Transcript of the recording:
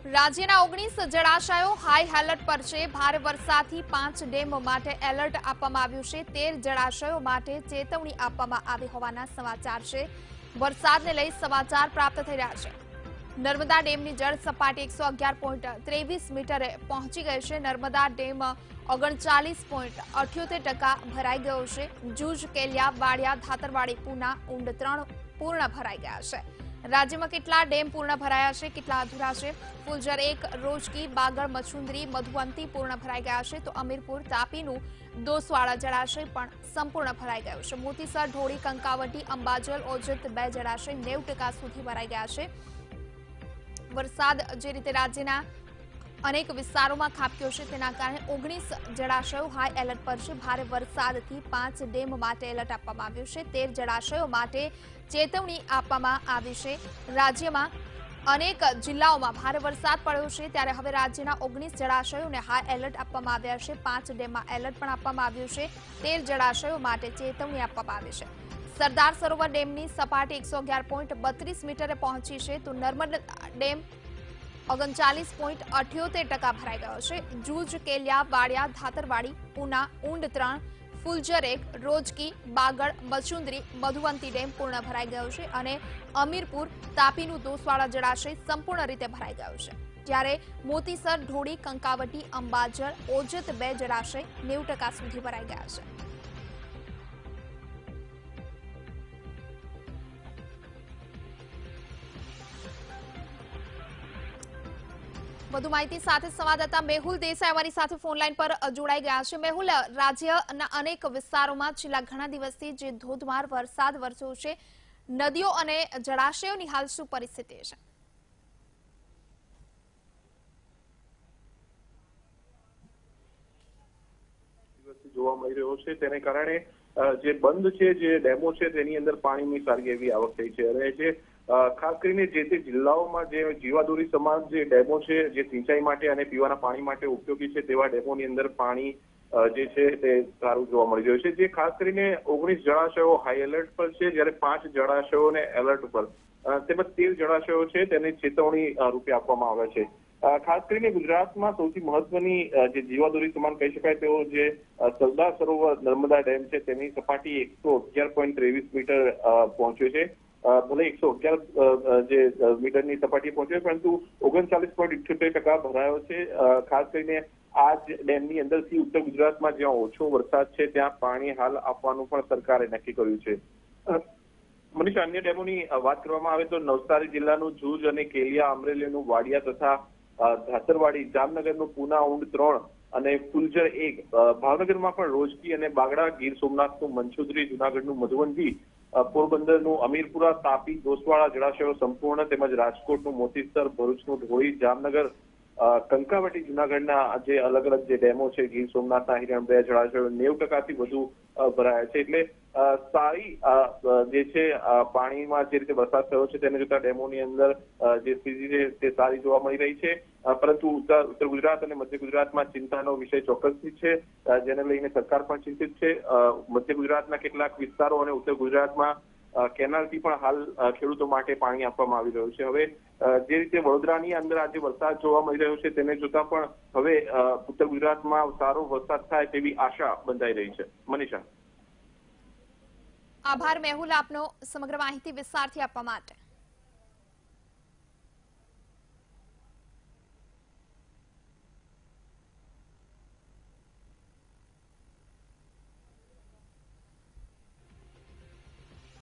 રાજ્યના 19 જળાશયો high alert પર છે। ભારે વરસાદથી 5 ડેમ માટે એલર્ટ આપવામાં આવ્યું છે। 13 જળાશયો માટે ચેતવણી આપવામાં આવી હોવાના સમાચાર છે। વરસાદને લઈ સમાચાર પ્રાપ્ત થઈ રહ્યા છે। નર્મદા ડેમની જળ સપાટી 111.23 મીટરે પહોંચી ગઈ છે। નર્મદા ડેમ 39.78% ભરાઈ ગયો છે। જૂજ, કેલિયા, વાડિયા, ધાતરવાડી, પૂના, ઊંડ 3 પૂર્ણ ભરાઈ ગયા છે। રાજ્યમાં કેટલા ડેમ પૂર્ણ ભરાયા છે, કેટલા અધૂરા છે? ફુલઝર 1, રોજકી, બાગળ, મચુંદરી, મધુવંતી પૂર્ણ ભરાઈ ગયા છે, તો અમીરપુર, તાપીનું દોસવાડા જળાશય પણ સંપૂર્ણ ભરાઈ ગયું છે। મોતીસર, ઢોળી, કંકાવટી, અંબાજલ, ઓજત 2 જળાશય 90% સુધી ભરાઈ ગયા છે। વરસાદ જે રીતે રાજ્યના અનેક વિસ્તારોમાં ખાબક્યો છે, તેના કારણે 19 જળાશયો હાઈ એલર્ટ પર છે। ભારે વરસાદથી 5 ડેમ માટે એલર્ટ આપવામાં આવ્યું છે। 13 જળાશયો માટે ચેતવણી આપવામાં આવી છે। રાજ્યમાં અનેક જિલ્લાઓમાં ભારે વરસાદ પડ્યો છે, ત્યારે હવે રાજ્યના 19 જળાશયોને હાઈ એલર્ટ આપવામાં આવ્યા છે। 5 ડેમમાં એલર્ટ પણ આપવામાં આવ્યું છે। 13 જળાશયો માટે ચેતવણી આપવામાં આવી છે। સરદાર સરોવર ડેમની સપાટી 111.32 મીટરે પહોંચી છે, તો નર્મદા ડેમ 39.78% ભરાઈ ગયો છે। જૂજ, કેલિયા, વાડિયા, ધાતરવાડી, પૂના, ઊંડ 3, ફુલઝર 1, રોજકી, બાગળ, મચુંદરી, મધુવંતી ડેમ પૂર્ણ ભરાઈ ગયો છે અને અમીરપુર, તાપીનું દોસવાડા જળાશય સંપૂર્ણ રીતે ભરાઈ ગયું છે। જ્યારે મોતીસર, ઢોળી, કંકાવટી, અંબાજળ, ઓજત 2 જળાશય 90% સુધી ભરાઈ ગયા છે। વધુ માહિતી સાથે સંવાદદાતા મેહુલ દેસાઈ અમારી સાથે ફોનલાઈન પર જોડાઈ ગયા છે। મેહુલ, રાજ્યના અનેક વિસ્તારોમાં છેલ્લા ઘણા દિવસથી જે ધોધમાર વરસાદ વરસ્યો છે, નદીઓ અને જળાશયોની હાલ શું પરિસ્થિતિ છે? જોવા મળી રહ્યો છે, તેને કારણે જે બંધ છે, જે ડેમો છે, તેની અંદર પાણીની સારી એવી આવક થઈ છે અને જે ખાસ કરીને જે તે જિલ્લાઓમાં જે જીવાદોરી સમાન જે ડેમો છે, જે સિંચાઈ માટે અને પીવાના પાણી માટે ઉપયોગી છે, તેવા ડેમોની અંદર પાણી જે છે તે સારું જોવા મળી રહ્યું છે। જે ખાસ કરીને 19 જળાશયો હાઈ એલર્ટ પર છે, જ્યારે 5 જળાશયોને એલર્ટ પર તેમજ 13 જળાશયો છે તેને ચેતવણી રૂપે આપવામાં આવ્યા છે। ખાસ કરીને ગુજરાતમાં સૌથી મહત્વની જે જીવાદોરી સમાન કહી શકાય તેવો જે સરદાર સરોવર નર્મદા ડેમ છે, તેની સપાટી 111.23 મીટર પહોંચ્યો છે। ભલે 111 જે મીટરની સપાટી પહોંચ્યો, પરંતુ 39.78% ભરાયો છે। ખાસ કરીને આ જ ડેમની અંદરથી ઉત્તર ગુજરાતમાં જ્યાં ઓછો વરસાદ છે, ત્યાં પાણી હાલ આપવાનું પણ સરકારે નક્કી કર્યું છે। મનીષા, અન્ય ડેમોની વાત કરવામાં આવે તો નવસારી જિલ્લાનું જૂજ અને કેલિયા, અમરેલીનું વાડિયા તથા ધાતરવાડી, જામનગરનું પૂના, ઊંડ 3 અને ફુલઝર 1, ભાવનગરમાં પણ રોજકી અને બાગડા, ગીર સોમનાથનું મંચુદરી, જુનાગઢનું મધુવંતી, પોરબંદરનું અમીરપુરા, તાપી, દોસવાડા જળાશયો સંપૂર્ણ, તેમજ રાજકોટનું મોતીસર, ભરૂચનું ઢોળી, જામનગર, કંકાવટી, જુનાગઢના જે અલગ અલગ જે ડેમો છે, ગીર સોમનાથના હિરણ 2 જળાશયો 90%થી વધુ ભરાયા છે। એટલે સારી જે છે પાણીમાં જે રીતે વરસાદ થયો છે, તેને જોતા ડેમોની અંદર જે સ્થિતિ છે તે સારી જોવા મળી રહી છે। પરંતુ ઉત્તર ગુજરાત અને મધ્ય ગુજરાતમાં ચિંતાનો વિષય ચોક્કસથી છે, જેને લઈને સરકાર પણ ચિંતિત છે। મધ્ય ગુજરાતના કેટલાક વિસ્તારો અને ઉત્તર ગુજરાતમાં કેનાલથી પણ હાલ ખેડૂતો માટે પાણી આપવામાં આવી રહ્યું છે। હવે જે રીતે વડોદરાની અંદર આજે વરસાદ જોવા મળી રહ્યો છે, તેને જોતા પણ હવે ઉત્તર ગુજરાતમાં સારો વરસાદ થાય તેવી આશા બંધાઈ રહી છે। મનીષા, આભાર મેહુલ, આપનો સમગ્ર માહિતી વિસ્તારથી આપવા માટે।